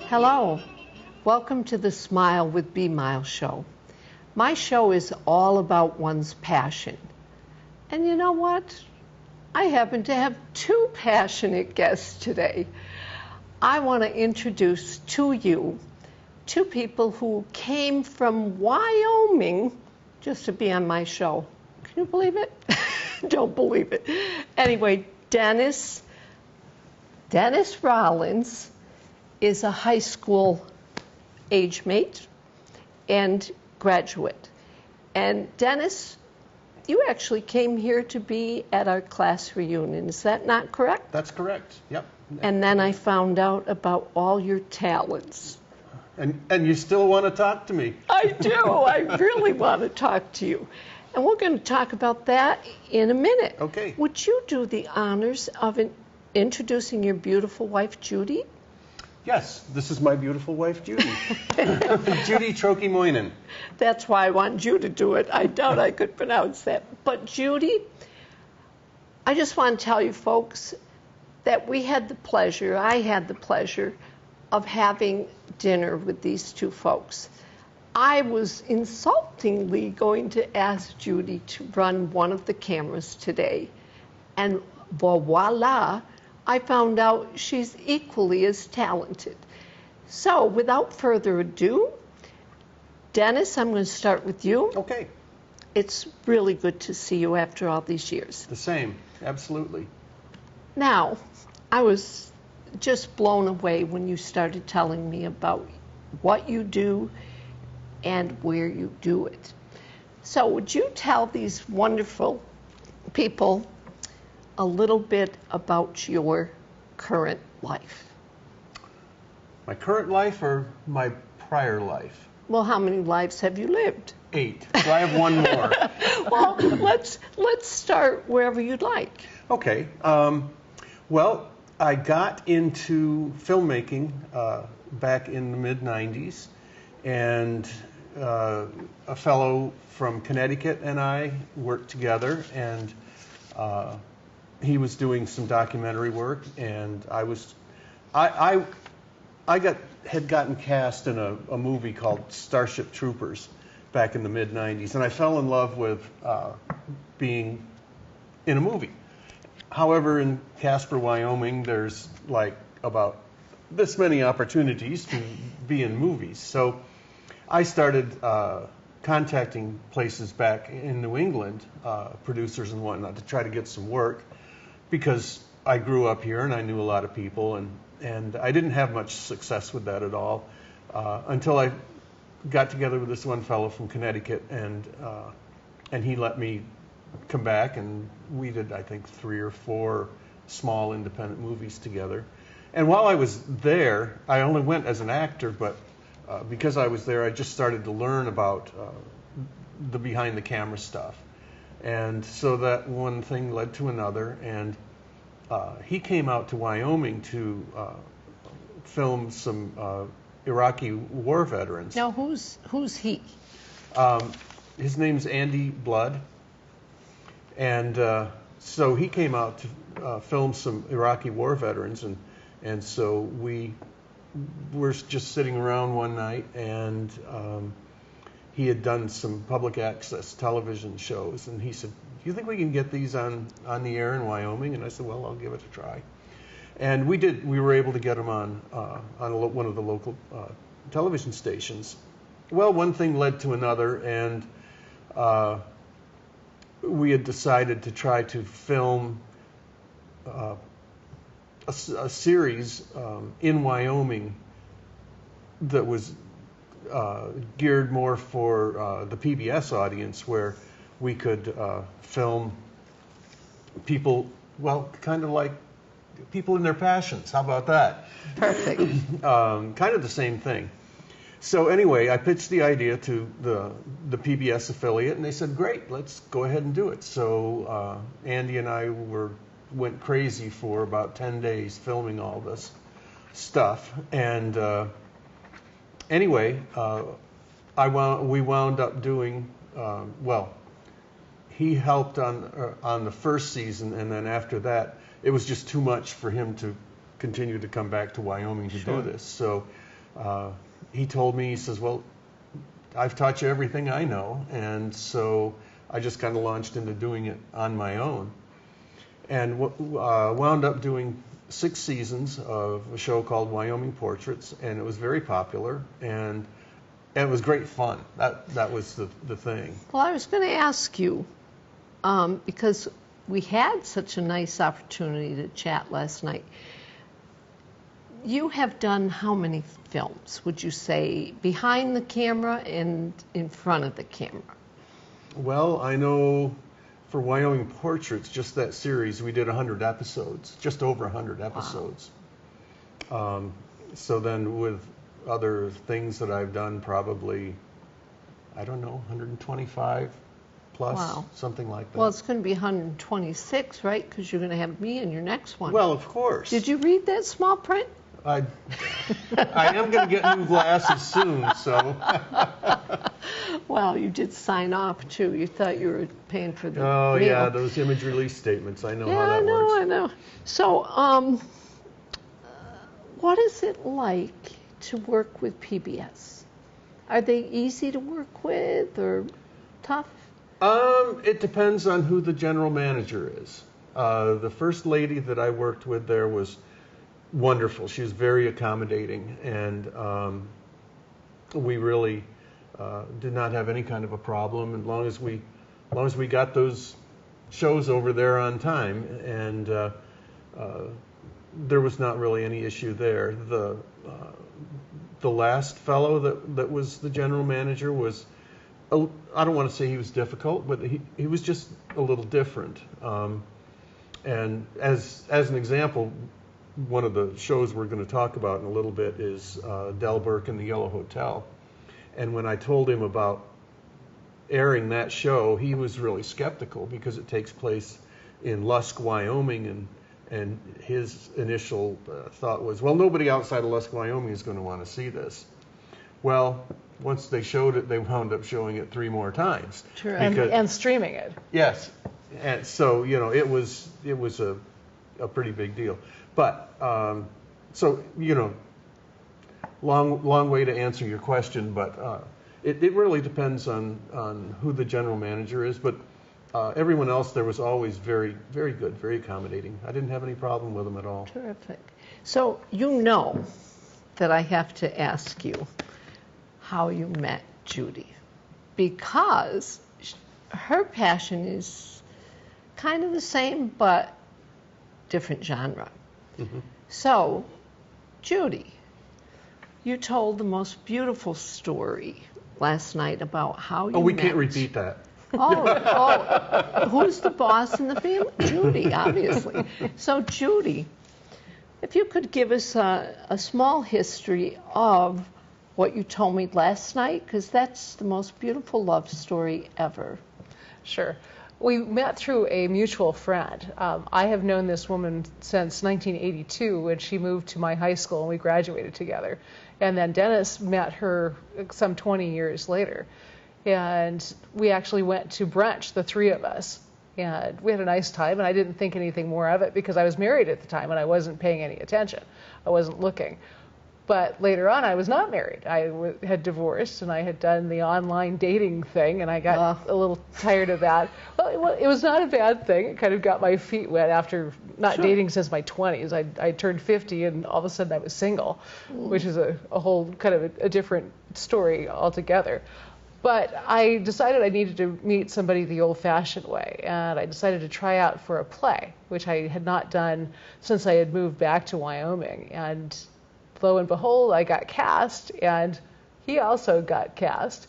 Hello, welcome to the Smile with Be Mile show. My show is all about one's passion. And you know what? I happen to have two passionate guests today. I want to introduce to you two people who came from Wyoming just to be on my show. Can you believe it? Don't believe it. Anyway, Dennis Rollins is a high school age mate and graduate. And Dennis, you actually came here to be at our class reunion. Is that not correct? That's correct. Yep. And then I found out about all your talents. And you still want to talk to me? I do. I really want to talk to you. And we're going to talk about that in a minute. Okay. Would you do the honors of introducing your beautiful wife, Judy? Yes, this is my beautiful wife, Judy. Judy Trohkimoinen. That's why I want you to do it. I doubt I could pronounce that. But Judy, I just want to tell you folks that I had the pleasure of having dinner with these two folks. I was insultingly going to ask Judy to run one of the cameras today. And voila, I found out she's equally as talented. So without further ado, Dennis, I'm going to start with you. Okay. It's really good to see you after all these years. The same, absolutely. Now, I was just blown away when you started telling me about what you do and where you do it. So would you tell these wonderful people a little bit about your current life? My current life or my prior life? Well, how many lives have you lived? 8. So I have one more. Well, let's start wherever you'd like. Okay. Well, I got into filmmaking back in the mid-90s, and a fellow from Connecticut and I worked together, and he was doing some documentary work, and I had gotten cast in a movie called Starship Troopers back in the mid-90s, and I fell in love with being in a movie. However, in Casper, Wyoming, there's like about this many opportunities to be in movies. So I started contacting places back in New England, producers and whatnot, to try to get some work, because I grew up here and I knew a lot of people, and I didn't have much success with that at all until I got together with this one fellow from Connecticut, and he let me come back, and we did, I think, 3 or 4 small independent movies together. And while I was there, I only went as an actor, but because I was there, I just started to learn about the behind-the-camera stuff. And so that one thing led to another, and he came out to Wyoming to film some Iraqi war veterans. Now, who's he? His name's Andy Blood, and so he came out to film some Iraqi war veterans, and so we were just sitting around one night, and he had done some public access television shows, and he said, "Do you think we can get these on the air in Wyoming?" And I said, "Well, I'll give it a try." And we did. We were able to get them on one of the local television stations. Well, one thing led to another, and we had decided to try to film a series in Wyoming that was geared more for the PBS audience, where we could film people, well, kind of like people in their passions. How about that? Perfect. Kind of the same thing. So anyway, I pitched the idea to the PBS affiliate, and they said, "Great, let's go ahead and do it." So Andy and I went crazy for about 10 days filming all this stuff, and anyway, we wound up doing well. He helped on the first season, and then after that, it was just too much for him to continue to come back to Wyoming to do this. So he told me, he says, well, I've taught you everything I know, and so I just kind of launched into doing it on my own, and wound up doing 6 seasons of a show called Wyoming Portraits, and it was very popular, and it was great fun. That was the thing. Well, I was going to ask you, because we had such a nice opportunity to chat last night. You have done how many films, would you say, behind the camera and in front of the camera? Well, I know for Wyoming Portraits, just that series, we did 100 episodes, just over 100 episodes. Wow. So then with other things that I've done, probably, I don't know, 125 plus, wow. Something like that. Well, it's going to be 126, right? Because you're going to have me in your next one. Well, of course. Did you read that small print? I am going to get new glasses soon, so. Well, you did sign off, too. You thought you were paying for the Oh, meal. yeah, those image release statements. I know Yeah, how that works. I know. So, what is it like to work with PBS? Are they easy to work with or tough? It depends on who the general manager is. The first lady that I worked with there was wonderful. She was very accommodating, and we really did not have any kind of a problem as long as we got those shows over there on time, and there was not really any issue there. The last fellow that was the general manager was, I don't want to say he was difficult, but he was just a little different. And as an example, one of the shows we're going to talk about in a little bit is Del Burke and the Yellow Hotel. And when I told him about airing that show, he was really skeptical because it takes place in Lusk, Wyoming, and his initial thought was, well, nobody outside of Lusk, Wyoming is going to want to see this. Well, once they showed it, they wound up showing it 3 more times. Sure. And streaming it. Yes. And so, it was a pretty big deal. But, so, long way to answer your question, but it really depends on who the general manager is. But everyone else there was always very, very good, very accommodating. I didn't have any problem with them at all. Terrific. So you know that I have to ask you how you met Judy, because her passion is kind of the same but different genre. Mm-hmm. So, Judy, you told the most beautiful story last night about how you met. Oh, we can't repeat that. Who's the boss in the family? Judy, obviously. So, Judy, if you could give us a small history of what you told me last night, because that's the most beautiful love story ever. Sure. We met through a mutual friend. I have known this woman since 1982 when she moved to my high school and we graduated together. And then Dennis met her some 20 years later. And we actually went to brunch, the 3 of us. And we had a nice time, and I didn't think anything more of it because I was married at the time and I wasn't paying any attention. I wasn't looking. But later on, I was not married. I had divorced, and I had done the online dating thing, and I got a little tired of that. Well, it was not a bad thing. It kind of got my feet wet after not dating since my 20s. I turned 50, and all of a sudden I was single, which is a whole kind of a different story altogether. But I decided I needed to meet somebody the old-fashioned way, and I decided to try out for a play, which I had not done since I had moved back to Wyoming. And lo and behold, I got cast, and he also got cast.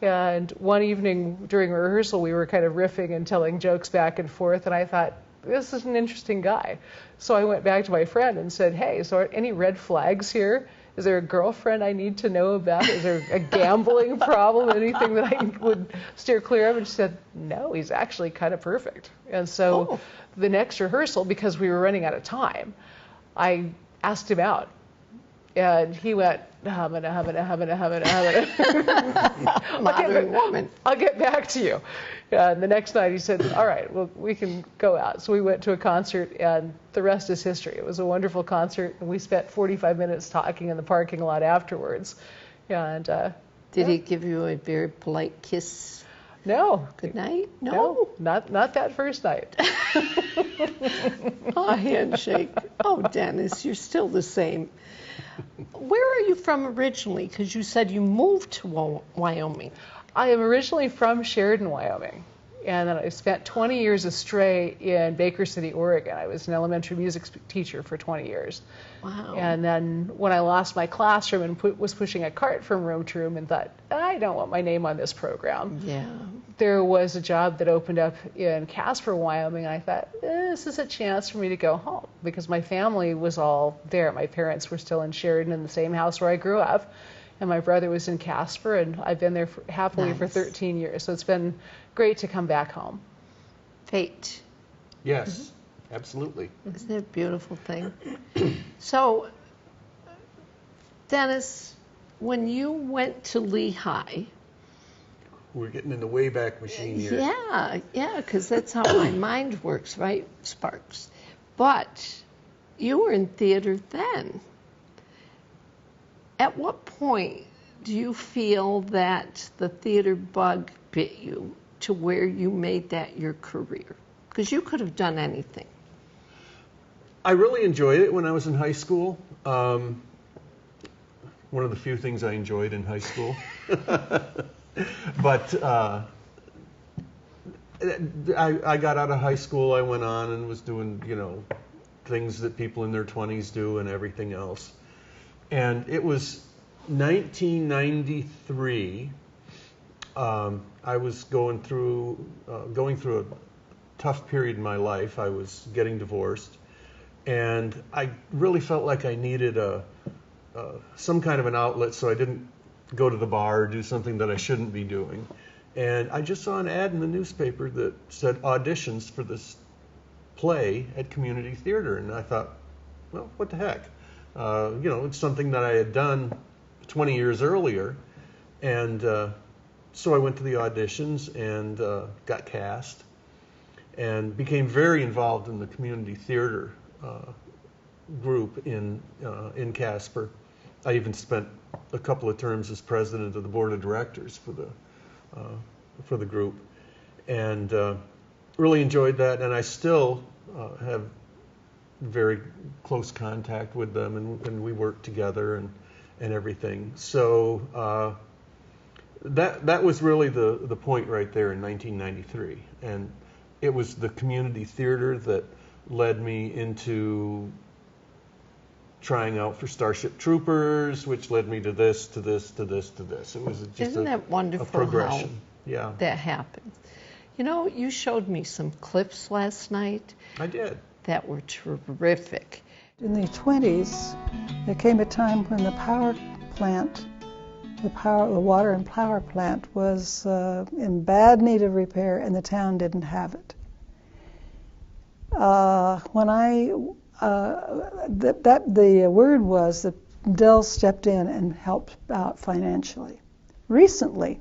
And one evening during rehearsal, we were kind of riffing and telling jokes back and forth, and I thought, this is an interesting guy. So I went back to my friend and said, hey, so are any red flags here? Is there a girlfriend I need to know about? Is there a gambling problem? Anything that I would steer clear of? And she said, no, he's actually kind of perfect. And so the next rehearsal, because we were running out of time, I asked him out. And he went, Modern woman. I'll get back to you. And the next night he said, all right, well, we can go out. So we went to a concert, and the rest is history. It was a wonderful concert, and we spent 45 minutes talking in the parking lot afterwards. And Did he give you a very polite kiss? No. Good night? No, not that first night. A handshake. Oh, Dennis, you're still the same. Where are you from originally? Because you said you moved to Wyoming. I am originally from Sheridan, Wyoming, and then I spent 20 years astray in Baker City, Oregon. I was an elementary music teacher for 20 years. Wow. And then when I lost my classroom and was pushing a cart from room to room and thought, I don't want my name on this program. Yeah. There was a job that opened up in Casper, Wyoming, and I thought, this is a chance for me to go home because my family was all there. My parents were still in Sheridan in the same house where I grew up, and my brother was in Casper, and I've been there happily for 13 years. So it's been great to come back home. Fate. Yes, absolutely. Isn't it a beautiful thing? So, Dennis, when you went to Lehigh, We're getting in the Wayback Machine here. yeah, because that's how my mind works, right, Sparks? But you were in theater then. At what point do you feel that the theater bug bit you to where you made that your career? Because you could have done anything. I really enjoyed it when I was in high school. One of the few things I enjoyed in high school. But I got out of high school, I went on and was doing, things that people in their 20s do and everything else. And it was 1993. I was going through a tough period in my life. I was getting divorced, and I really felt like I needed some kind of an outlet, so I didn't go to the bar or do something that I shouldn't be doing. And I just saw an ad in the newspaper that said auditions for this play at community theater, and I thought, well, what the heck? It's something that I had done 20 years earlier, and so I went to the auditions and got cast, and became very involved in the community theater group in Casper. I even spent a couple of terms as president of the board of directors for the group, and really enjoyed that. And I still have very close contact with them, and we work together and everything. So that was really the point right there in 1993, and it was the community theater that led me into trying out for Starship Troopers, which led me to this, to this, to this, to this. It was just Isn't that wonderful a progression. How that happened? You showed me some clips last night. I did. That were terrific. In the 20s, there came a time when the water and power plant was in bad need of repair, and the town didn't have it. The word was that Dell stepped in and helped out financially. Recently,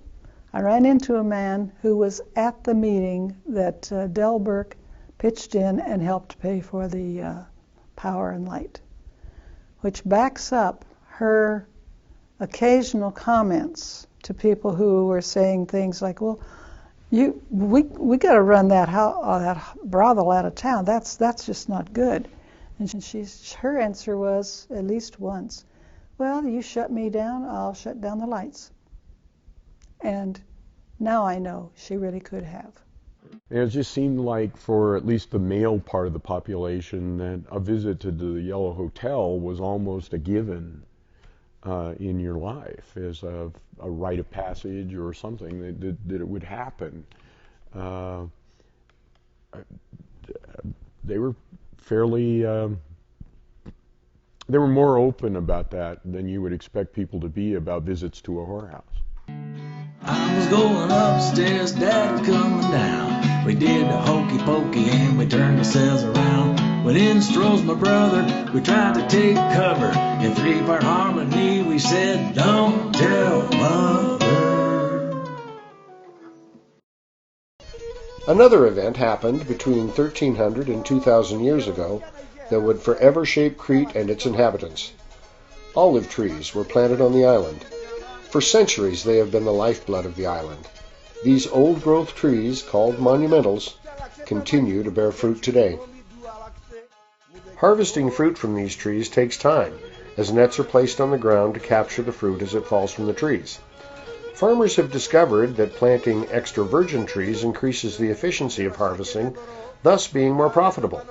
I ran into a man who was at the meeting that Dell Burke pitched in and helped pay for the power and light, which backs up her occasional comments to people who were saying things like, well, we got to run that brothel out of town. That's just not good. And her answer was, at least once, well, you shut me down, I'll shut down the lights. And now I know she really could have. And it just seemed like, for at least the male part of the population, that a visit to the Yellow Hotel was almost a given in your life, as a rite of passage or something that it would happen. They were fairly, they were more open about that than you would expect people to be about visits to a whorehouse. I was going upstairs, Dad was coming down. We did the hokey pokey and we turned ourselves around. When in strolls my brother, we tried to take cover. In three-part harmony, we said, don't tell mother. Another event happened between 1300 and 2000 years ago that would forever shape Crete and its inhabitants. Olive trees were planted on the island. For centuries they have been the lifeblood of the island. These old-growth trees, called monumentals, continue to bear fruit today. Harvesting fruit from these trees takes time, as nets are placed on the ground to capture the fruit as it falls from the trees. Farmers have discovered that planting extra virgin trees increases the efficiency of harvesting, thus being more profitable.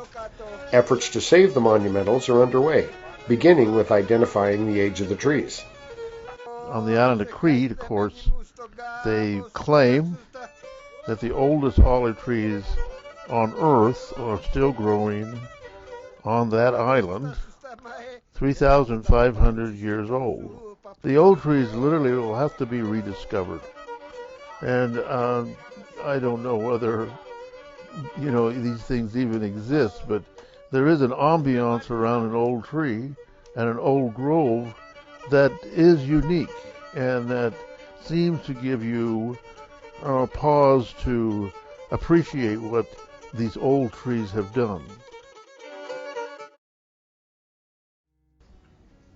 Efforts to save the monumentals are underway, beginning with identifying the age of the trees. On the island of Crete, of course, they claim that the oldest olive trees on Earth are still growing on that island, 3,500 years old. The old trees literally will have to be rediscovered. And I don't know whether, these things even exist, but there is an ambiance around an old tree and an old grove that is unique and that seems to give you a pause to appreciate what these old trees have done.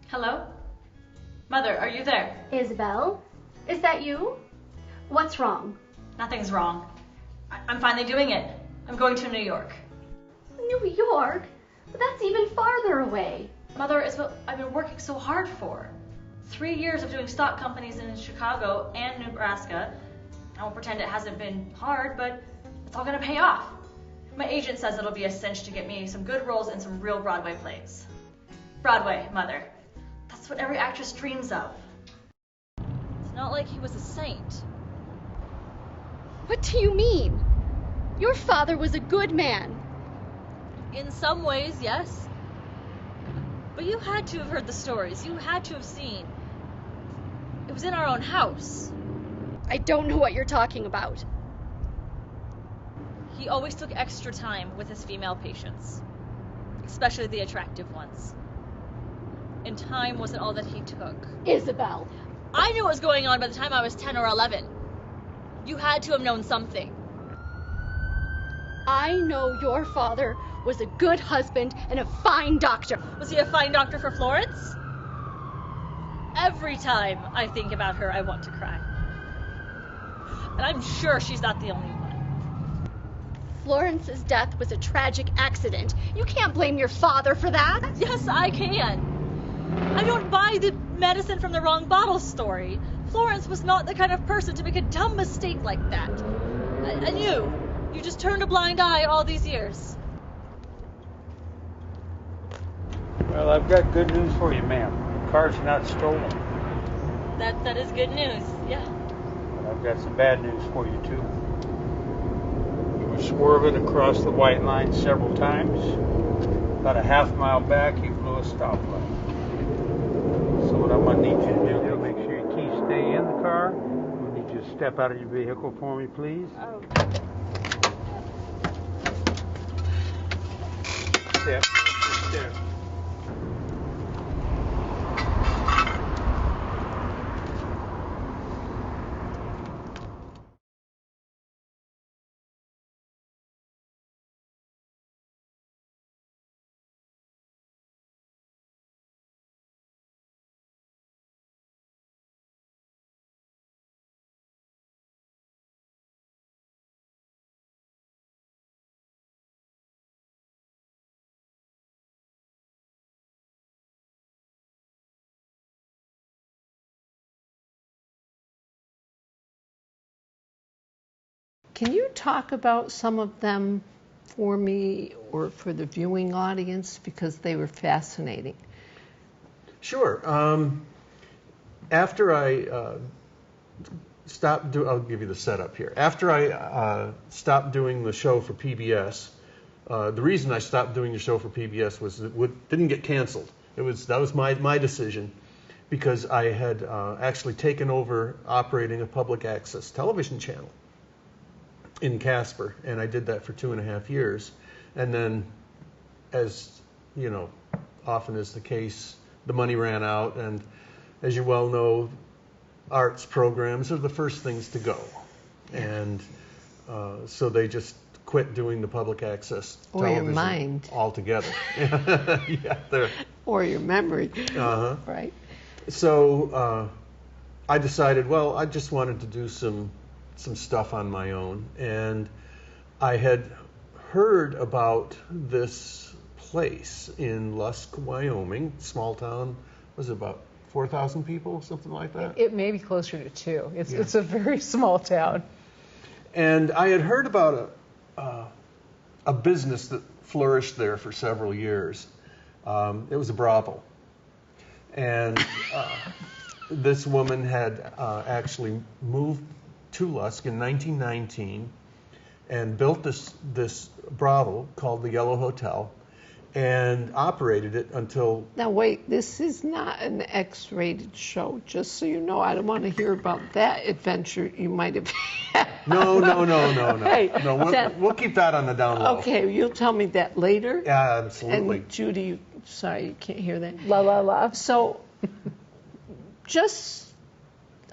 Hello? Mother, are you there? Isabel? Is that you? What's wrong? Nothing's wrong. I'm finally doing it. I'm going to New York. New York? But that's even farther away. Mother, it's what I've been working so hard for. 3 years of doing stock companies in Chicago and Nebraska. I won't pretend it hasn't been hard, but it's all gonna pay off. My agent says it'll be a cinch to get me some good roles in some real Broadway plays. Broadway, Mother. That's what every actress dreams of. It's not like he was a saint. What do you mean? Your father was a good man. In some ways, yes. But you had to have heard the stories. You had to have seen. It was in our own house. I don't know what you're talking about. He always took extra time with his female patients, especially the attractive ones. And time wasn't all that he took. Isabel. I knew what was going on by the time I was 10 or 11. You had to have known something. I know your father was a good husband and a fine doctor. Was he a fine doctor for Florence? Every time I think about her, I want to cry. And I'm sure she's not the only one. Florence's death was a tragic accident. You can't blame your father for that. Yes, I can. I don't buy the medicine from the wrong bottle story. Florence was not the kind of person to make a dumb mistake like that. And you just turned a blind eye all these years. Well, I've got good news for you, ma'am. The car's not stolen. That is good news, yeah. But I've got some bad news for you, too. You were swerving across the white line several times. About a half mile back, you blew a stoplight. So what I'm going to need you to do is make sure your keys stay in the car. I'm going to need you to step out of your vehicle for me, please. Oh. Step. Step. Can you talk about some of them for me or for the viewing audience, because they were fascinating? Sure. After I I'll give you the setup here. After I stopped doing the show for PBS, the reason I stopped doing the show for PBS was it didn't get canceled. That was my decision, because I had actually taken over operating a public access television channel in Casper, and I did that for 2.5 years. And then as you know, often is the case, the money ran out, and as you well know, arts programs are the first things to go, and so they just quit doing the public access or your television mind altogether. Yeah, or your memory. Uh-huh. Right. So I decided, well, I just wanted to do some stuff on my own, and I had heard about this place in Lusk, Wyoming, small town. Was it about 4,000 people, something like that? It may be closer to 2. It's a very small town. And I had heard about a business that flourished there for several years. It was a brothel. And this woman had actually moved to Lusk in 1919 and built this brothel called the Yellow Hotel and operated it until... Now wait, this is not an X-rated show, just so you know. I don't want to hear about that adventure you might have had. No. Hey, No, we'll keep that on the down low. Okay, you'll tell me that later. Yeah, absolutely. And Judy, sorry, you can't hear that. La la la. So,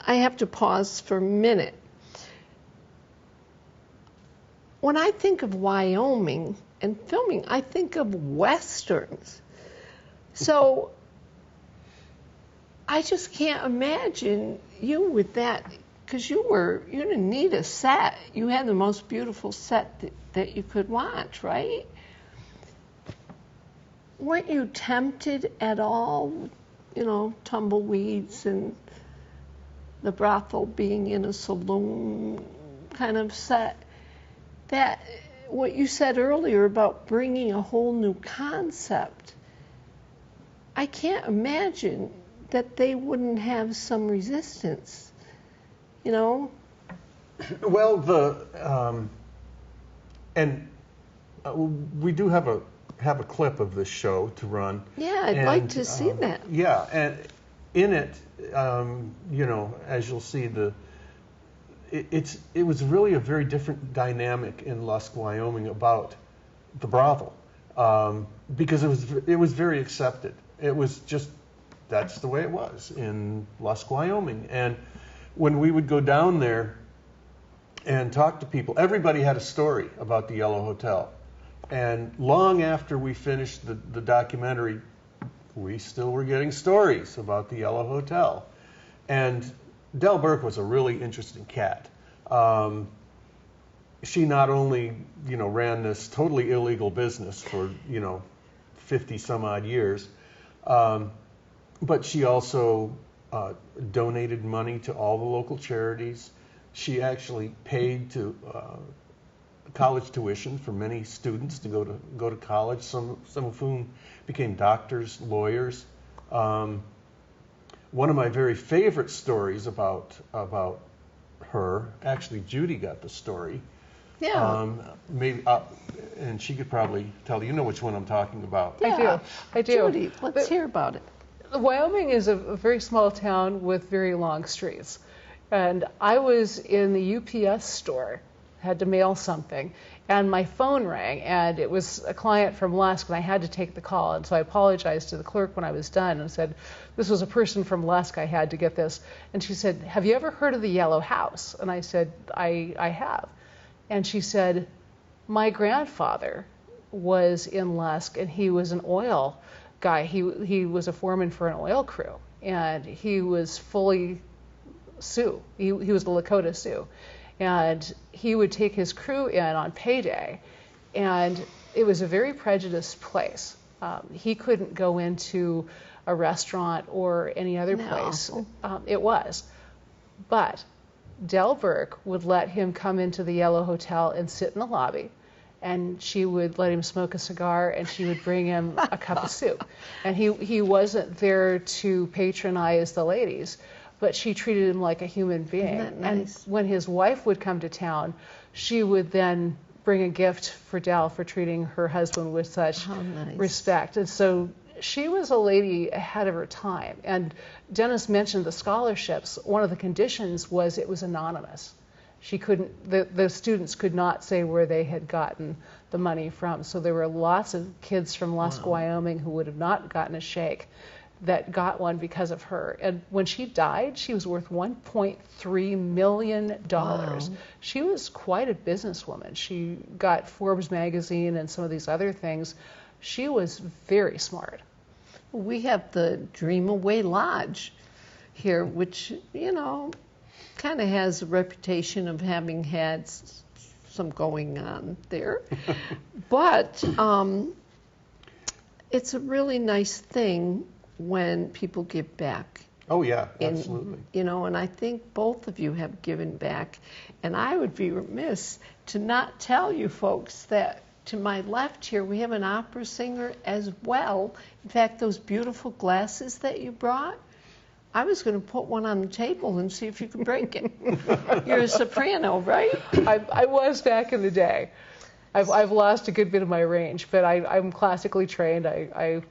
I have to pause for a minute. When I think of Wyoming and filming, I think of Westerns. So, I just can't imagine you with that, because you didn't need a set. You had the most beautiful set that you could watch, right? Weren't you tempted at all, tumbleweeds and the brothel being in a saloon kind of set? That, what you said earlier about bringing a whole new concept, I can't imagine that they wouldn't have some resistance, Well, we do have a clip of this show to run. Yeah, I'd like to see that. Yeah, and in it, as you'll see, it was really a very different dynamic in Lusk, Wyoming about the brothel, because it was very accepted. It was just, that's the way it was in Lusk, Wyoming. And when we would go down there and talk to people, everybody had a story about the Yellow Hotel. And long after we finished the documentary, we still were getting stories about the Yellow Hotel. And Del Burke was a really interesting cat. She not only, ran this totally illegal business for, 50 some odd years, but she also donated money to all the local charities. She actually paid to college tuition for many students to go to college, some of whom became doctors, lawyers. One of my very favorite stories about her, actually Judy got the story. Yeah. Maybe, and she could probably tell you know which one I'm talking about. Yeah. I do. Judy, let's hear about it. Wyoming is a very small town with very long streets. And I was in the UPS store, had to mail something, and my phone rang, and it was a client from Lusk, and I had to take the call. And so I apologized to the clerk when I was done and said, this was a person from Lusk, I had to get this. And she said, have you ever heard of the Yellow House? And I said, I have. And she said, my grandfather was in Lusk, and he was an oil guy. He was a foreman for an oil crew, and he was fully Sioux. He was the Lakota Sioux. And he would take his crew in on payday, and it was a very prejudiced place. He couldn't go into a restaurant or any other place. It was. But Del Burke would let him come into the Yellow Hotel and sit in the lobby, and she would let him smoke a cigar, and she would bring him a cup of soup. And he wasn't there to patronize the ladies, but she treated him like a human being. Isn't that nice? And when his wife would come to town, she would then bring a gift for Del for treating her husband with such respect. And so she was a lady ahead of her time. And Dennis mentioned the scholarships. One of the conditions was it was anonymous. She couldn't, the students could not say where they had gotten the money from. So there were lots of kids from Lusk, Wyoming who would have not gotten a shake that got one because of her. And when she died, she was worth $1.3 million. Wow. She was quite a businesswoman. She got Forbes magazine and some of these other things. She was very smart. We have the Dream Away Lodge here, which, you know, kind of has a reputation of having had some going on there. But it's a really nice thing when people give back. Oh, yeah, absolutely. You know, and I think both of you have given back. And I would be remiss to not tell you folks that to my left here, we have an opera singer as well. In fact, those beautiful glasses that you brought, I was going to put one on the table and see if you could break it. You're a soprano, right? I was back in the day. I've lost a good bit of my range, but I'm classically trained. I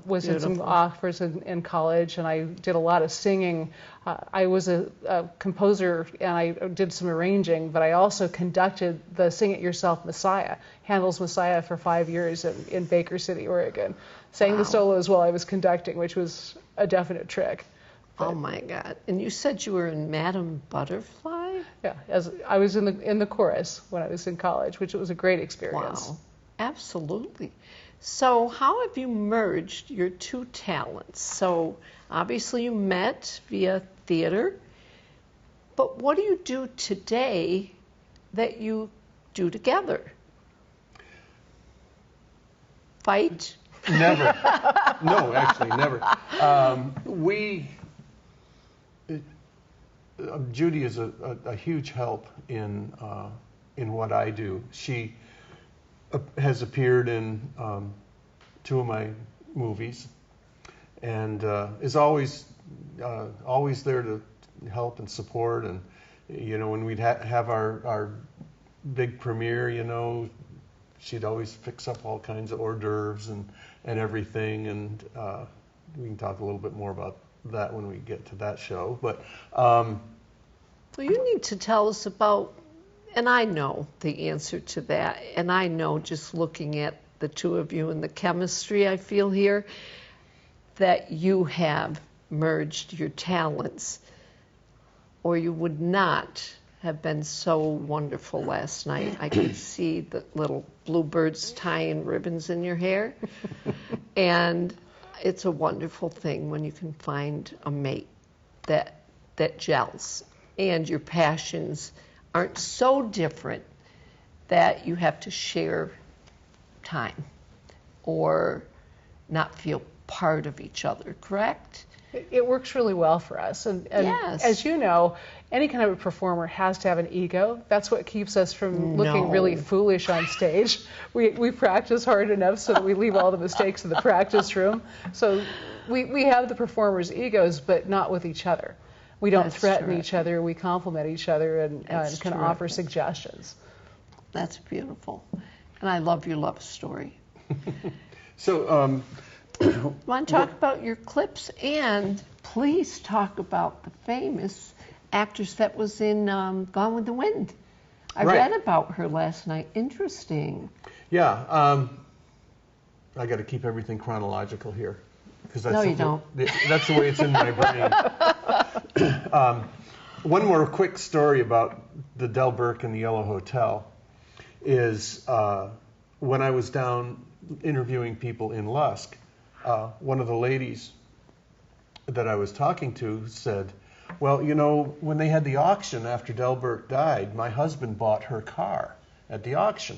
was in some operas in college, and I did a lot of singing. I was a composer, and I did some arranging, but I also conducted the Sing It Yourself Messiah, Handel's Messiah, for 5 years in Baker City, Oregon. Sang the solos while I was conducting, which was a definite trick. Oh my God! And you said you were in Madame Butterfly? Yeah, I was in the chorus when I was in college, which was a great experience. Wow, absolutely. So how have you merged your two talents? So obviously you met via theater, but what do you do today that you do together? Fight? Never. No, actually, never. Judy is a huge help in what I do. She has appeared in 2 of my movies, and is always there to help and support. And you know, when we'd have our big premiere, you know, she'd always fix up all kinds of hors d'oeuvres and everything. And we can talk a little bit more about that when we get to that show. But well, you need to tell us about, and I know the answer to that, and I know just looking at the two of you and the chemistry I feel here, that you have merged your talents, or you would not have been so wonderful last night. I could see the little bluebirds tying ribbons in your hair, and it's a wonderful thing when you can find a mate that gels, and your passions aren't so different that you have to share time or not feel part of each other, correct? It works really well for us. And yes. As you know, any kind of a performer has to have an ego. That's what keeps us from looking really foolish on stage. We practice hard enough so that we leave all the mistakes in the practice room. So we have the performers' egos, but not with each other. We don't threaten each other. We compliment each other and can offer suggestions. That's beautiful. And I love your love story. So, want to talk about your clips, and please talk about the famous actress that was in Gone with the Wind. I read about her last night. Interesting. Yeah. I got to keep everything chronological here. No, you don't. That's the way it's in my brain. One more quick story about the Del Burke and the Yellow Hotel is when I was down interviewing people in Lusk, one of the ladies that I was talking to said, well, you know, when they had the auction after Del Burke died, my husband bought her car at the auction.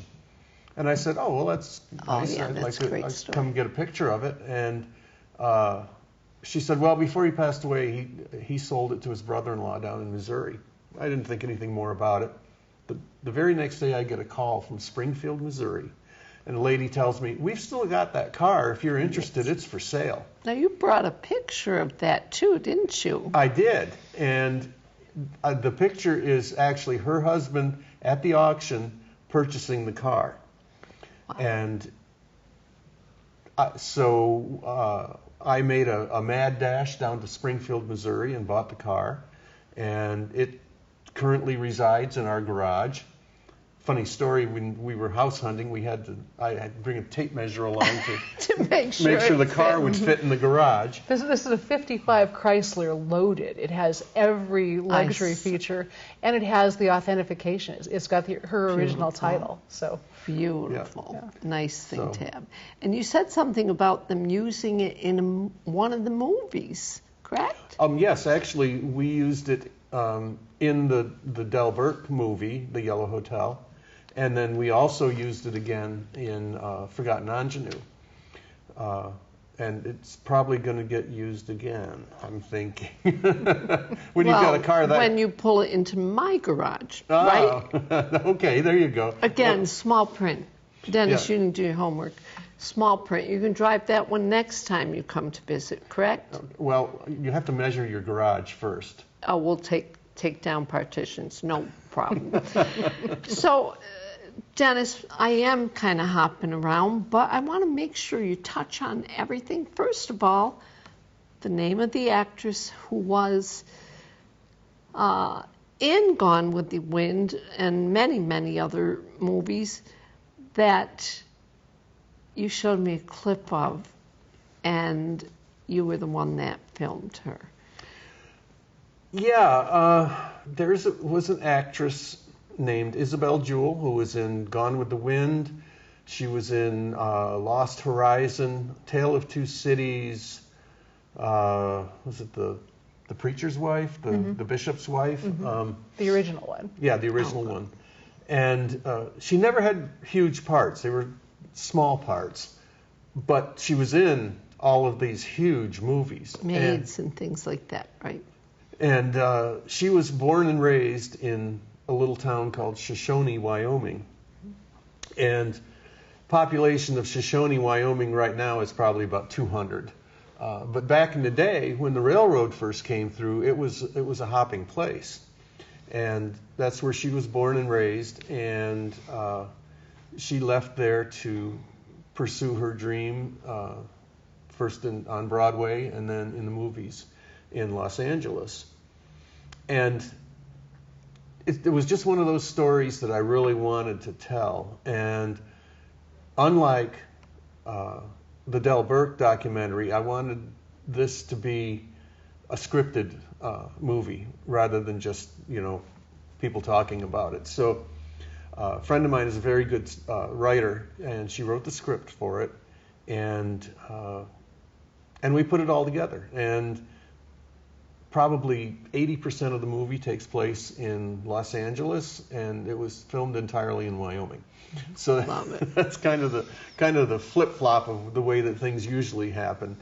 And I said, oh, well, that's nice. Yeah, I'd like that's a great to story. come get a picture of it. And she said, well, before he passed away, he sold it to his brother-in-law down in Missouri. I didn't think anything more about it. The very next day, I get a call from Springfield, Missouri. And the lady tells me, we've still got that car. If you're interested, it's for sale. Now, you brought a picture of that, too, didn't you? I did. And the picture is actually her husband at the auction purchasing the car. Wow. And so I made a mad dash down to Springfield, Missouri, and bought the car. And it currently resides in our garage. funny story, when we were house hunting, I had to bring a tape measure along to make sure the car would fit in the garage. This is a 55 Chrysler loaded. It has every luxury feature, and it has the authentication. It's got her original title. So beautiful. Yeah. Nice thing to have. And you said something about them using it in one of the movies, correct? Yes, actually, we used it in the Del Burke movie, The Yellow Hotel. And then we also used it again in Forgotten Ingenue. And it's probably going to get used again, I'm thinking. When you've got a car that... when you pull it into my garage, right? Okay, there you go. Again, small print. Dennis, you didn't do your homework. Small print. You can drive that one next time you come to visit, correct? Well, you have to measure your garage first. Oh, we'll take down partitions, no problem. So, Dennis, I am kind of hopping around, but I want to make sure you touch on everything. First of all, the name of the actress who was in Gone with the Wind and many, many other movies that you showed me a clip of, and you were the one that filmed her. Yeah, there was an actress named Isabel Jewell who was in Gone with the Wind. She was in Lost Horizon, Tale of Two Cities. Was it the preacher's wife, the bishop's wife? The original one. Yeah, the original one. And she never had huge parts. They were small parts, but she was in all of these huge movies. Maids and things like that, right? And she was born and raised in a little town called Shoshone, Wyoming. And population of Shoshone, Wyoming right now is probably about 200. But back in the day, when the railroad first came through, it was a hopping place. And that's where she was born and raised. And she left there to pursue her dream, first on Broadway and then in the movies in Los Angeles. And it was just one of those stories that I really wanted to tell. And unlike the Del Burke documentary, I wanted this to be a scripted movie rather than just, people talking about it. So a friend of mine is a very good writer, and she wrote the script for it, and we put it all together. And probably 80% of the movie takes place in Los Angeles, and it was filmed entirely in Wyoming. So that's kind of the flip-flop of the way that things usually happen.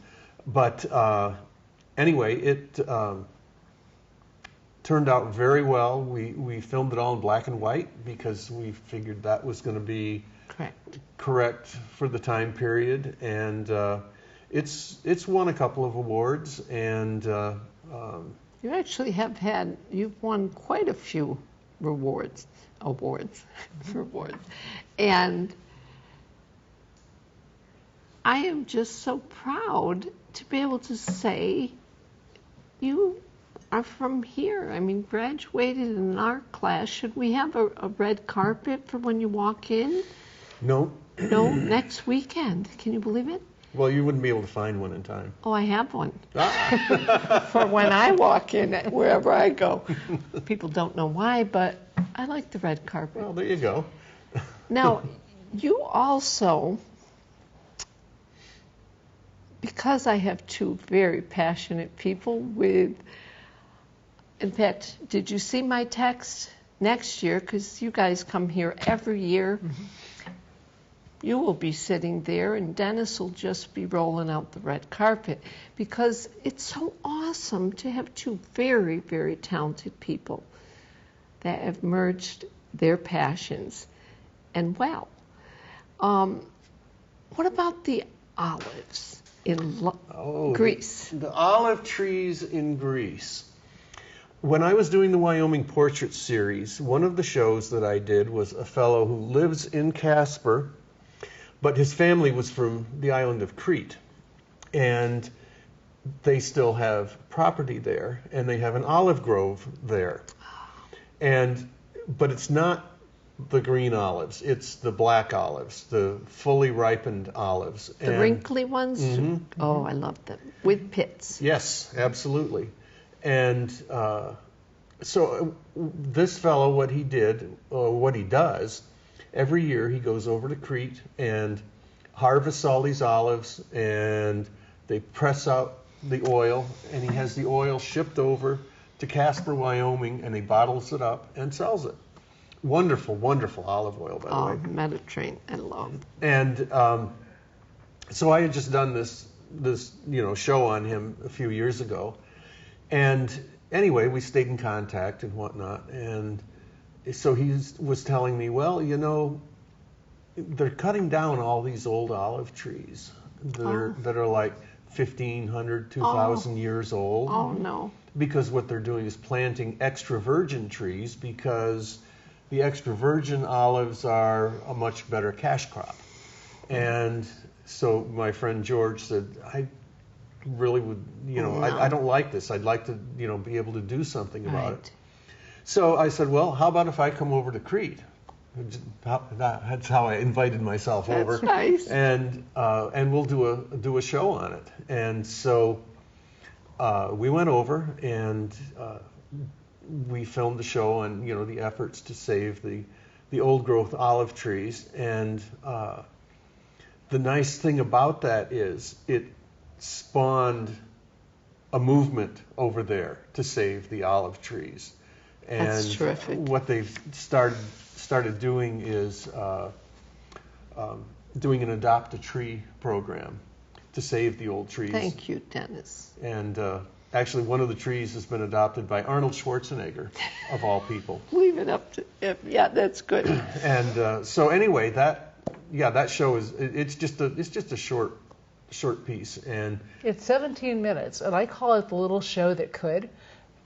But anyway, it turned out very well. We filmed it all in black and white because we figured that was going to be correct for the time period. And it's won a couple of awards, and you actually you've won quite a few awards, and I am just so proud to be able to say you are from here. I mean, graduated in our class. Should we have a red carpet for when you walk in? No. No, next weekend. Can you believe it? Well, you wouldn't be able to find one in time. Oh, I have one. For when I walk in, wherever I go. People don't know why, but I like the red carpet. Well, there you go. Now, you also, because I have two very passionate people in fact, did you see my text next year? Because you guys come here every year. Mm-hmm. You will be sitting there, and Dennis will just be rolling out the red carpet, because it's so awesome to have two very, very talented people that have merged their passions. And what about the olives in Greece? The olive trees in Greece. When I was doing the Wyoming Portrait Series, one of the shows that I did was a fellow who lives in Casper, but his family was from the island of Crete, and they still have property there, and they have an olive grove there. But it's not the green olives. It's the black olives, the fully ripened olives. The wrinkly ones? Mm-hmm. Oh, I love them. With pits. Yes, absolutely. And so this fellow, what he did, or what he does, every year he goes over to Crete and harvests all these olives, and they press out the oil, and he has the oil shipped over to Casper, Wyoming, and he bottles it up and sells it. Wonderful, wonderful olive oil, by the way. Mediterranean, I love. And so I had just done this show on him a few years ago, and anyway, we stayed in contact and whatnot, and so he was telling me, well, they're cutting down all these old olive trees that are like 1,500, 2,000 years old. Oh, no. Because what they're doing is planting extra virgin trees, because the extra virgin olives are a much better cash crop. And so my friend George said, I really would, I don't like this. I'd like to, be able to do something about it. So I said, well, how about if I come over to Crete? That's how I invited myself over. That's nice. And we'll do a show on it. And so we went over and we filmed the show on the efforts to save the old growth olive trees. And the nice thing about that is it spawned a movement over there to save the olive trees. And that's terrific. What they've started doing is doing an adopt a tree program to save the old trees. Thank you, Dennis. And actually, one of the trees has been adopted by Arnold Schwarzenegger, of all people. Leave it up to him. Yeah, that's good. And so anyway, that show it's just a short piece, and it's 17 minutes, and I call it the little show that could,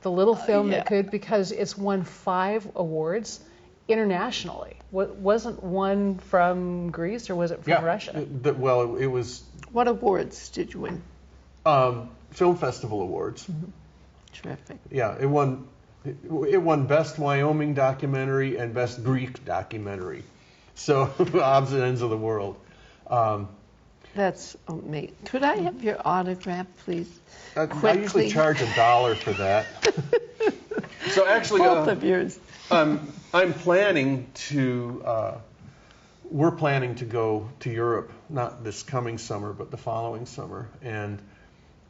the little film that could, because it's won 5 awards internationally. Wasn't one from Greece, or was it from Russia? It was. What awards did you win? Film Festival Awards. Mm-hmm. Terrific. Yeah, it won Best Wyoming Documentary and Best Greek Documentary. So odds and ends of the world. That's amazing. Could I have your autograph, please? I usually charge $1 for that. So actually, both of yours. I'm planning to. We're planning to go to Europe, not this coming summer, but the following summer, and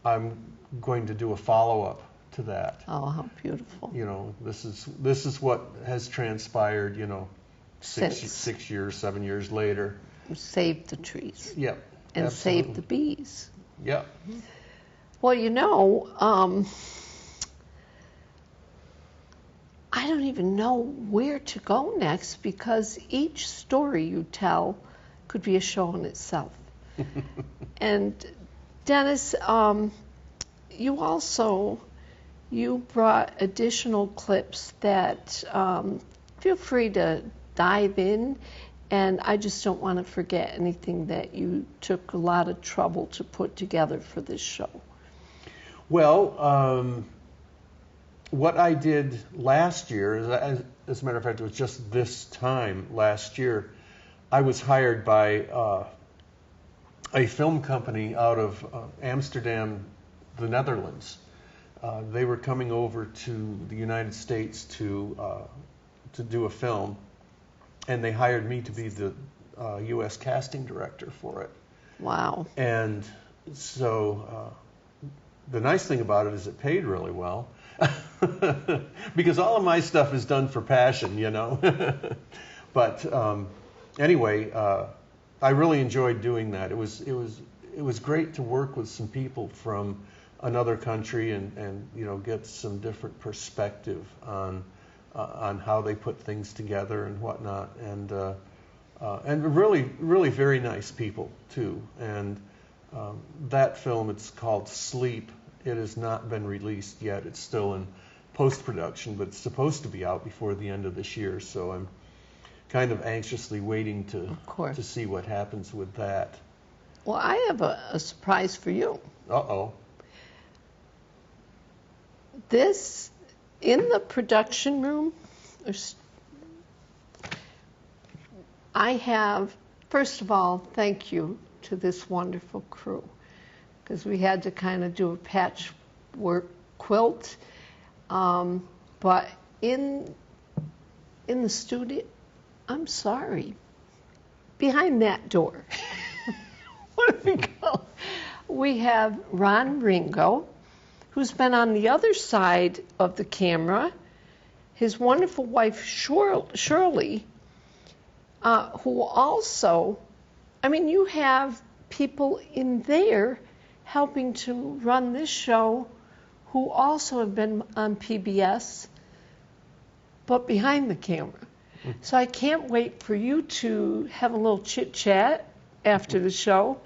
I'm going to do a follow-up to that. Oh, how beautiful! This is what has transpired. 6 years, 7 years later. Save the trees. Yep. And absolutely. save the bees. Yep. Well, I don't even know where to go next, because each story you tell could be a show in itself. And Dennis, you brought additional clips that feel free to dive in, and I just don't want to forget anything that you took a lot of trouble to put together for this show. Well, what I did last year, as a matter of fact, it was just this time last year, I was hired by a film company out of Amsterdam, the Netherlands. They were coming over to the United States to do a film, and they hired me to be the U.S. casting director for it. Wow. And so the nice thing about it is it paid really well. Because all of my stuff is done for passion, But anyway, I really enjoyed doing that. It was great to work with some people from another country and get some different perspective on how they put things together and whatnot, and really very nice people too. And that film, it's called Sleep. It has not been released yet. It's still in post-production, but it's supposed to be out before the end of this year. So I'm kind of anxiously waiting to see what happens with that. Well, I have a surprise for you. Uh-oh. This, in the production room, I have, first of all, thank you to this wonderful crew, because we had to kind of do a patchwork quilt. But in the studio, I'm sorry, behind that door, what do we go? We have Ron Ringo, who's been on the other side of the camera, his wonderful wife Shirley, who also, I mean, you have people in there helping to run this show who also have been on PBS, but behind the camera. So I can't wait for you to have a little chit-chat after the show,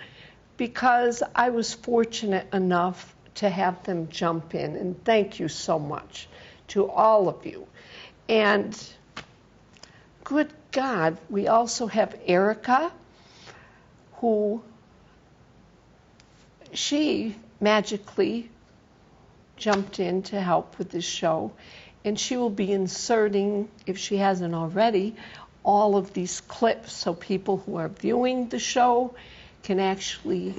because I was fortunate enough to have them jump in. And thank you so much to all of you. And good God, we also have Erica, who she magically jumped in to help with this show. And she will be inserting, if she hasn't already, all of these clips so people who are viewing the show can actually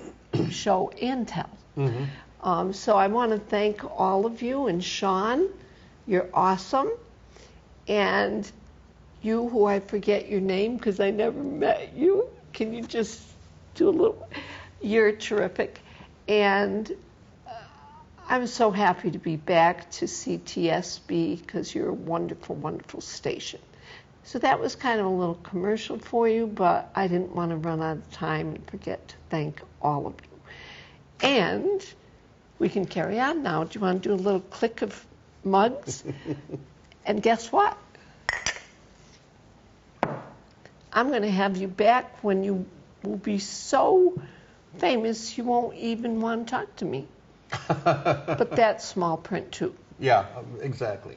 show and tell. Mm-hmm. So I want to thank all of you. And Sean, you're awesome. And you, who I forget your name because I never met you, can you just do a little? You're terrific. And I'm so happy to be back to CTSB because you're a wonderful, wonderful station. So that was kind of a little commercial for you, but I didn't want to run out of time and forget to thank all of you. And we can carry on now. Do you want to do a little click of mugs? And guess what? I'm going to have you back when you will be so famous you won't even want to talk to me. But that's small print too. Yeah, exactly.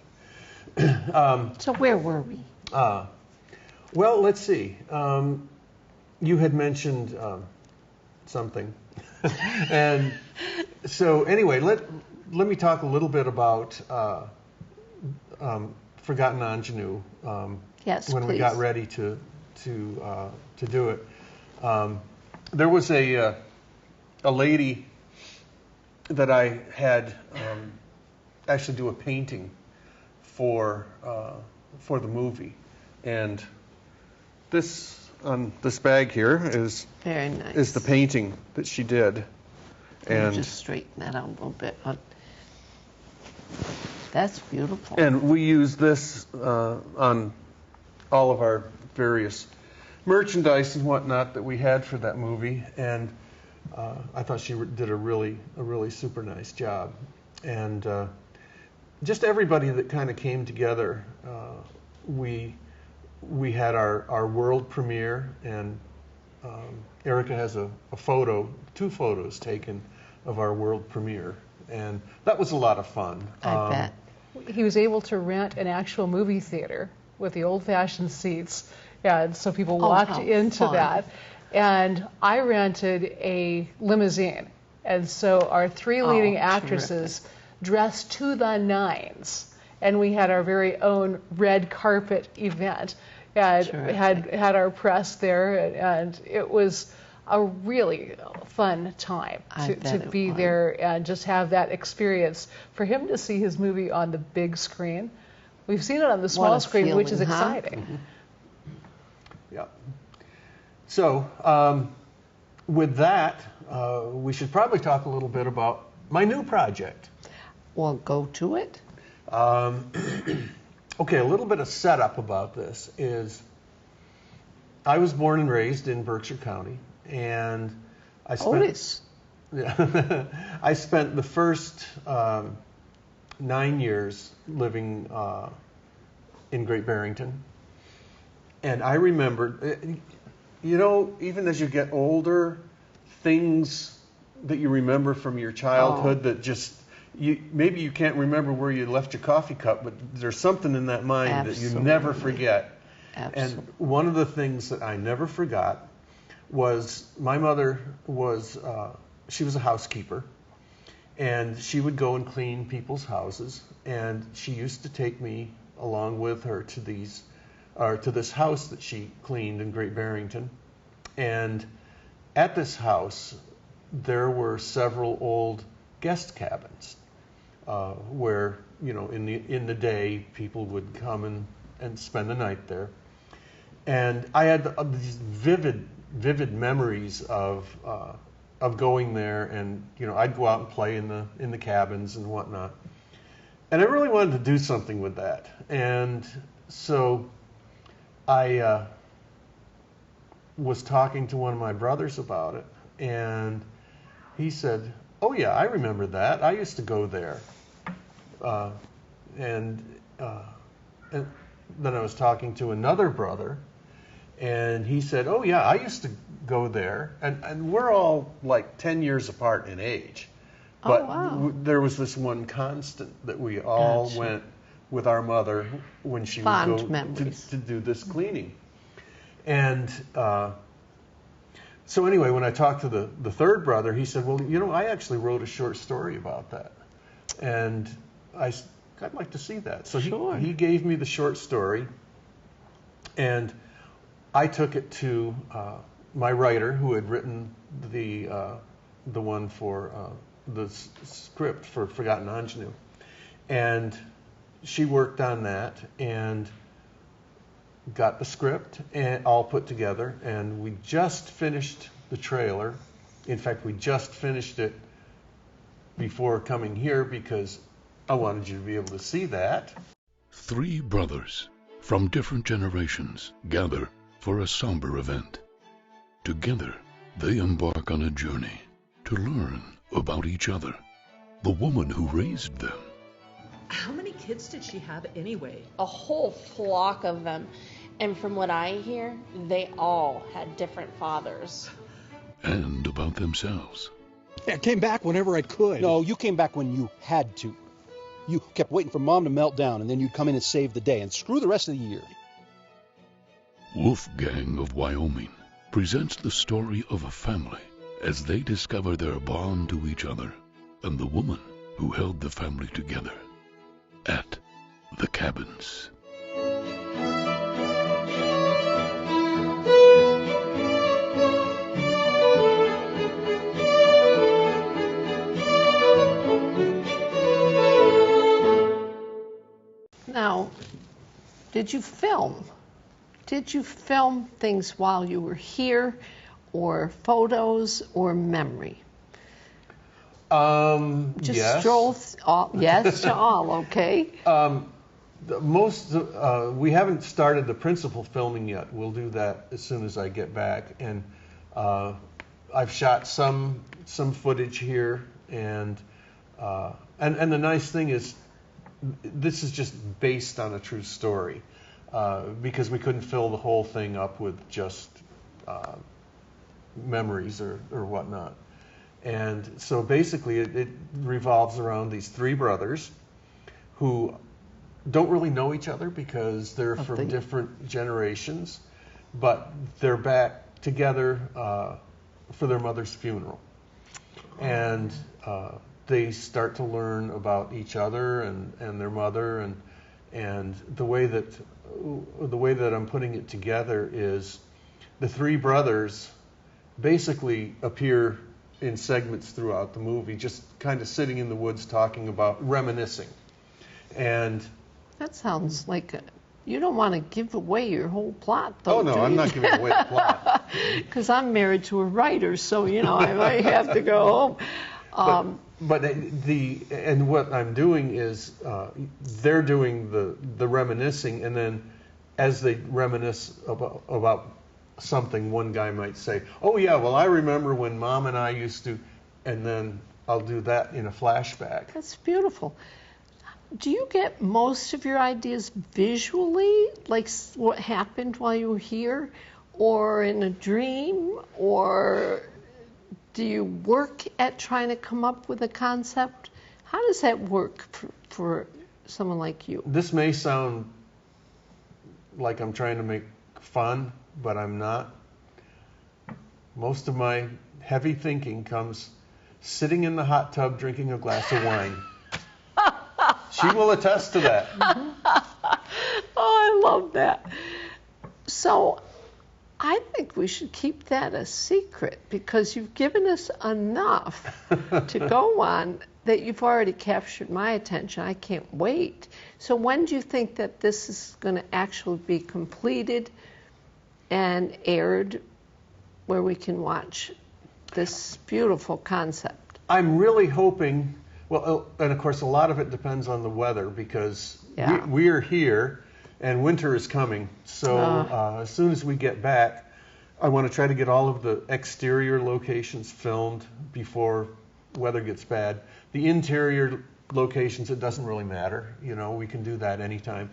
So where were we? Well, let's see. You had mentioned something. And so anyway, let me talk a little bit about Forgotten Ingenue. Yes, when please. We got ready to do it. There was a lady that I had actually do a painting for the movie, and this on this bag here is very nice. Is the painting that she did, and just straighten that out a little bit. That's beautiful. And we use this on all of our various merchandise and whatnot that we had for that movie, and I thought she did a really super nice job. And just everybody that kind of came together, we had our world premiere, and Erica has two photos taken of our world premiere, and that was a lot of fun. I bet. He was able to rent an actual movie theater with the old-fashioned seats, and so people walked into fun. that. And I rented a limousine, and so our three leading actresses dressed to the nines, and we had our very own red carpet event, and had our press there, and it was a really fun time to be there and just have that experience. For him to see his movie on the big screen, we've seen it on the small screen, feeling, which is exciting. Mm-hmm. Yeah. So with that, we should probably talk a little bit about my new project. Well, go to it. Okay, a little bit of setup about this is I was born and raised in Berkshire County, and I spent I spent the first 9 years living in Great Barrington, and I remember, even as you get older, things that you remember from your childhood that just maybe you can't remember where you left your coffee cup, but there's something in that mind that you never forget. Absolutely. And one of the things that I never forgot was my mother was she was a housekeeper, and she would go and clean people's houses, and she used to take me along with her to these or to this house that she cleaned in Great Barrington. And at this house, there were several old guest cabins where, in the day, people would come and spend the night there. And I had these vivid memories of going there, and I'd go out and play in the cabins and whatnot. And I really wanted to do something with that. And so I was talking to one of my brothers about it, and he said, "Oh yeah, I remember that. I used to go there." And then I was talking to another brother, and he said, "Oh yeah, I used to go there." And we're all like 10 years apart in age. But there was this one constant that we all went with our mother when she would go to do this cleaning. And so anyway, when I talked to the third brother, he said, "Well, I actually wrote a short story about that." And I'd like to see that. So he gave me the short story, and I took it to my writer, who had written the one for the script for Forgotten Ingenue, and she worked on that and got the script and all put together, and we just finished the trailer. In fact, we just finished it before coming here because I wanted you to be able to see that. Three brothers from different generations gather for a somber event. Together, they embark on a journey to learn about each other, the woman who raised them. How many kids did she have anyway? A whole flock of them. And from what I hear, they all had different fathers. And about themselves. I came back whenever I could. No, you came back when you had to. You kept waiting for Mom to melt down, and then you'd come in and save the day, and screw the rest of the year. Wolfgang of Wyoming presents the story of a family as they discover their bond to each other and the woman who held the family together at the cabins. Now, did you film? Did you film things while you were here, or photos, or memory? Just yes. stroll yes to all, okay? We haven't started the principal filming yet. We'll do that as soon as I get back. And I've shot some footage here, and the nice thing is, this is just based on a true story, because we couldn't fill the whole thing up with just memories or whatnot. And so basically it revolves around these three brothers who don't really know each other because they're from different generations, but they're back together for their mother's funeral. And they start to learn about each other and their mother, and the way that I'm putting it together is the three brothers basically appear in segments throughout the movie, just kind of sitting in the woods talking about reminiscing. And that sounds like you don't want to give away your whole plot, though. Oh no, I'm not giving away the plot. Because I'm married to a writer, so I might have to go home. But what I'm doing is they're doing the reminiscing, and then as they reminisce about something, one guy might say, "Oh yeah, well I remember when Mom and I used to," and then I'll do that in a flashback. That's beautiful. Do you get most of your ideas visually, like what happened while you were here, or in a dream, or do you work at trying to come up with a concept? How does that work for someone like you? This may sound like I'm trying to make fun, but I'm not. Most of my heavy thinking comes sitting in the hot tub drinking a glass of wine. She will attest to that. Oh, I love that. So I think we should keep that a secret because you've given us enough to go on that you've already captured my attention. I can't wait. So when do you think that this is going to actually be completed and aired where we can watch this beautiful concept? I'm really hoping, well, and of course a lot of it depends on the weather because we are here and winter is coming. So as soon as we get back, I want to try to get all of the exterior locations filmed before weather gets bad. The interior locations, it doesn't really matter. You know, we can do that anytime.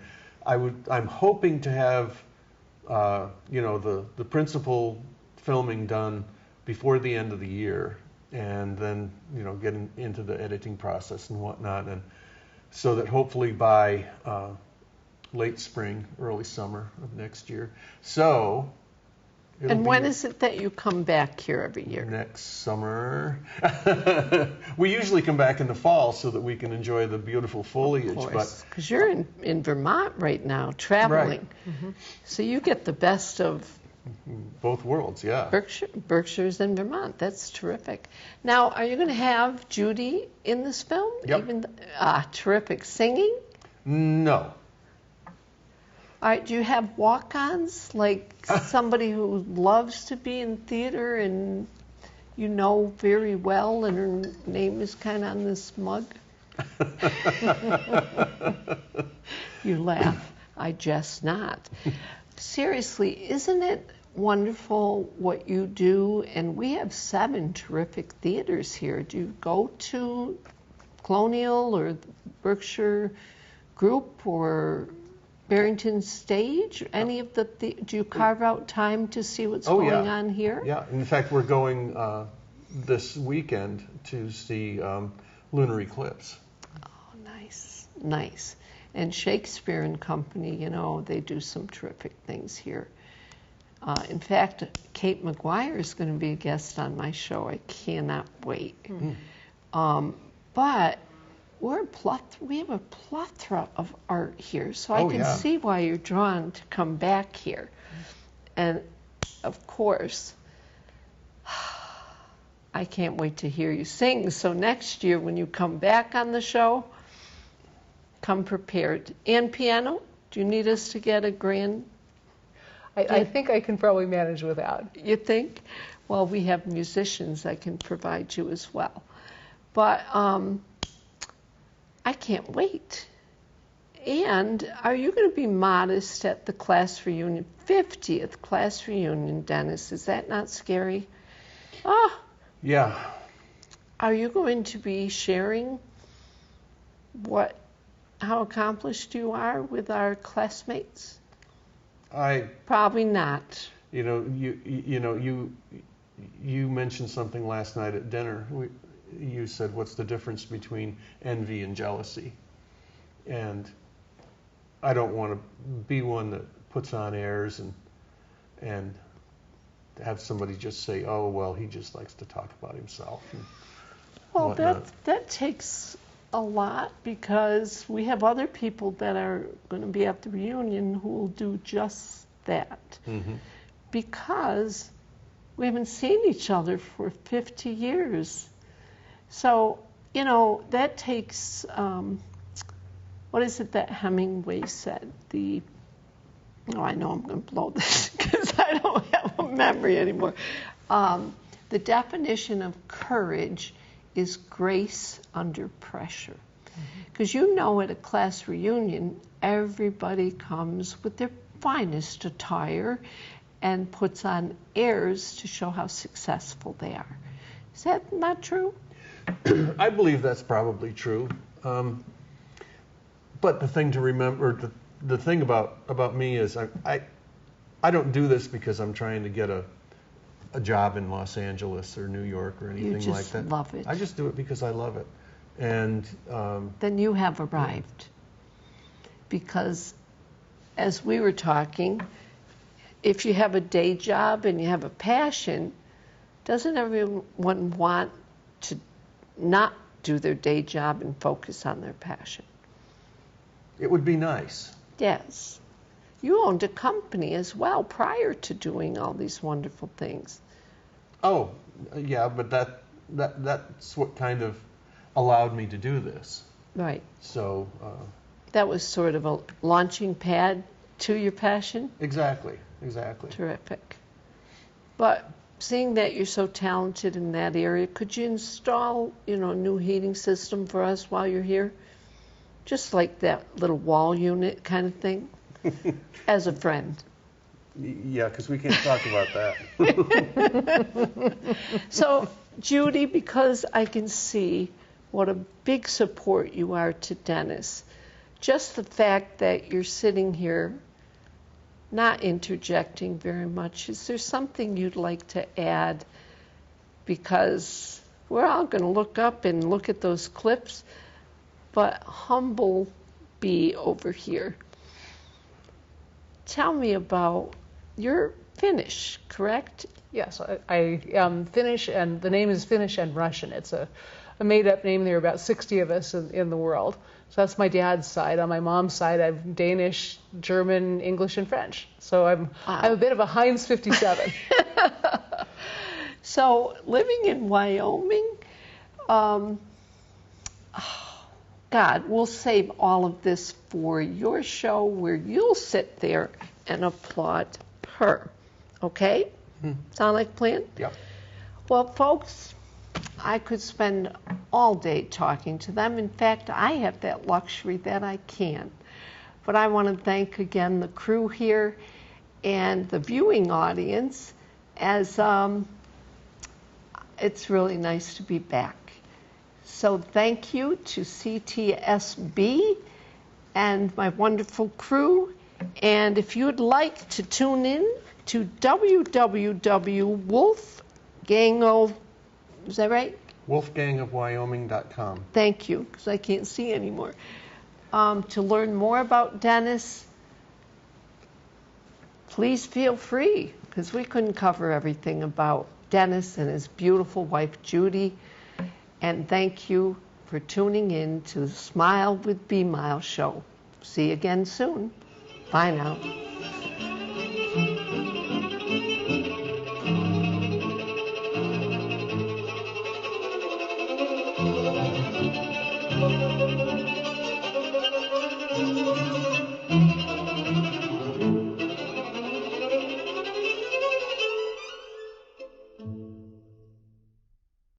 I'm hoping to have, you know, the principal filming done before the end of the year, and then, you know, getting into the editing process and whatnot, and so that hopefully by late spring, early summer of next year. So. And when is it that you come back here every year? Next summer. We usually come back in the fall so that we can enjoy the beautiful foliage. Of course, because you're in Vermont right now, traveling. Right. So you get the best of both worlds, yeah. Berkshire's and Vermont. That's terrific. Now, are you going to have Judy in this film? Yep. Terrific. Singing? No. All right, do you have walk-ons, like somebody who loves to be in theater and you know very well and her name is kind of on this mug? You laugh. I jest not. Seriously, isn't it wonderful what you do? And we have 7 terrific theaters here. Do you go to Colonial or Berkshire Group or Barrington Stage? Any of the do you carve out time to see what's going on here? Yeah. In fact, we're going this weekend to see Lunar Eclipse. Oh, nice. And Shakespeare and Company, you know, they do some terrific things here. In fact, Kate McGuire is going to be a guest on my show. I cannot wait. But we have a plethora of art here, so I can see why you're drawn to come back here. And of course, I can't wait to hear you sing. So next year when you come back on the show, come prepared. And piano? Do you need us to get a grand? I think I can probably manage without. You think? Well, we have musicians that can provide you as well. But I can't wait. And are you going to be modest at the class reunion? 50th class reunion, Dennis. Is that not scary? Yeah. Are you going to be sharing how accomplished you are with our classmates? Probably not. You know, you mentioned something last night at dinner. You said, what's the difference between envy and jealousy? And I don't want to be one that puts on airs and have somebody just say, oh, well, he just likes to talk about himself. Well, that takes a lot because we have other people that are going to be at the reunion who will do just that. Mm-hmm. Because we haven't seen each other for 50 years. So, you know, that takes, what is it that Hemingway said? I know I'm going to blow this because I don't have a memory anymore. The definition of courage is grace under pressure. Because you know at a class reunion, everybody comes with their finest attire and puts on airs to show how successful they are. Is that not true? I believe that's probably true. But the thing to remember, the thing about me is I don't do this because I'm trying to get a job in Los Angeles or New York or anything like that. You just love it. I just do it because I love it. And then you have arrived. Because as we were talking, if you have a day job and you have a passion, doesn't everyone want to not do their day job and focus on their passion? It would be nice. Yes. you owned a company as well prior to doing all these wonderful things. Oh, yeah, but that's what kind of allowed me to do this. Right. So. That was sort of a launching pad to your passion? Exactly. Terrific. But seeing that you're so talented in that area, could you install, a new heating system for us while you're here? Just like that little wall unit kind of thing? As a friend. Yeah, because we can't talk about that. So, Judy, because I can see what a big support you are to Dennis, just the fact that you're sitting here not interjecting very much, is there something you'd like to add? Because we're all going to look up and look at those clips, but humble B over here. Tell me about your Finnish, correct? Yes, I am Finnish, and the name is Finnish and Russian. It's a made-up name. There are about 60 of us in the world. So that's my dad's side. On my mom's side, I'm Danish, German, English, and French. So I'm a bit of a Heinz 57. So living in Wyoming, God, we'll save all of this for your show where you'll sit there and applaud her. Okay? Sound like a plan? Yep. Well, folks, I could spend all day talking to them. In fact, I have that luxury that I can. But I want to thank again the crew here and the viewing audience, as it's really nice to be back. So thank you to CTSB and my wonderful crew. And if you'd like to tune in to www.wolfgang is that right? wolfgangofwyoming.com. Thank you, because I can't see anymore. To learn more about Dennis, please feel free, because we couldn't cover everything about Dennis and his beautiful wife, Judy. And thank you for tuning in to the Smile with B Mile show. See you again soon. Bye now.